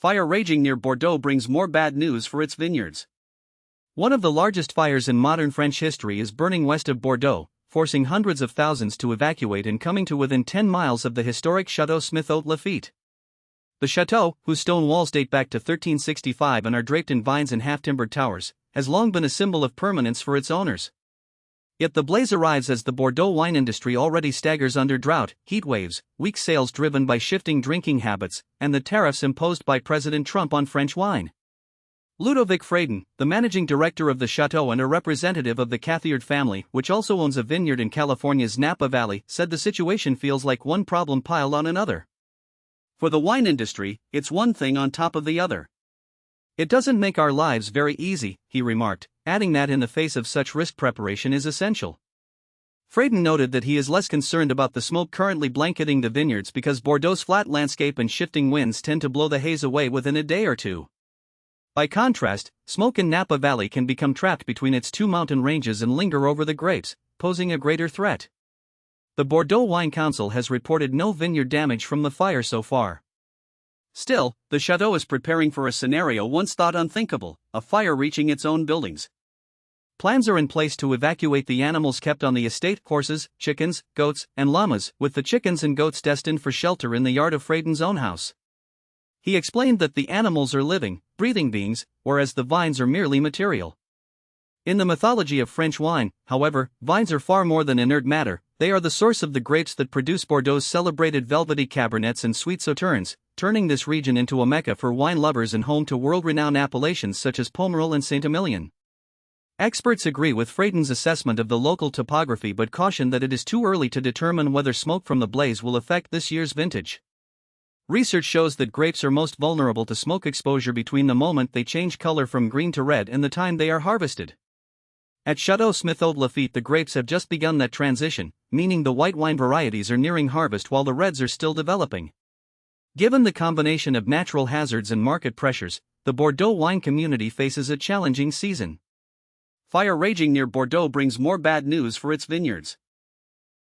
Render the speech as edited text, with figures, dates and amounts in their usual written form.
Fire raging near Bordeaux brings more bad news for its vineyards. One of the largest fires in modern French history is burning west of Bordeaux, forcing hundreds of thousands to evacuate and coming to within 10 miles of the historic Château Smith-Haute-Lafitte. The chateau, whose stone walls date back to 1365 and are draped in vines and half-timbered towers, has long been a symbol of permanence for its owners. Yet the blaze arrives as the Bordeaux wine industry already staggers under drought, heat waves, weak sales driven by shifting drinking habits, and the tariffs imposed by President Trump on French wine. Ludovic Fradin, the managing director of the chateau and a representative of the Cathiard family, which also owns a vineyard in California's Napa Valley, said the situation feels like one problem piled on another. For the wine industry, it's one thing on top of the other. It doesn't make our lives very easy, he remarked, adding that in the face of such risk preparation is essential. Fradin noted that he is less concerned about the smoke currently blanketing the vineyards because Bordeaux's flat landscape and shifting winds tend to blow the haze away within a day or two. By contrast, smoke in Napa Valley can become trapped between its two mountain ranges and linger over the grapes, posing a greater threat. The Bordeaux Wine Council has reported no vineyard damage from the fire so far. Still, the chateau is preparing for a scenario once thought unthinkable, a fire reaching its own buildings. Plans are in place to evacuate the animals kept on the estate: horses, chickens, goats, and llamas, with the chickens and goats destined for shelter in the yard of Fradin's own house. He explained that the animals are living, breathing beings, whereas the vines are merely material. In the mythology of French wine, however, vines are far more than inert matter. They are the source of the grapes that produce Bordeaux's celebrated velvety Cabernets and sweet Sauternes, turning this region into a mecca for wine lovers and home to world-renowned appellations such as Pomerol and Saint-Emilion. Experts agree with Fradin's assessment of the local topography but caution that it is too early to determine whether smoke from the blaze will affect this year's vintage. Research shows that grapes are most vulnerable to smoke exposure between the moment they change color from green to red and the time they are harvested. At Château Smith-Haute-Lafitte, the grapes have just begun that transition, meaning the white wine varieties are nearing harvest while the reds are still developing. Given the combination of natural hazards and market pressures, the Bordeaux wine community faces a challenging season. Fire raging near Bordeaux brings more bad news for its vineyards.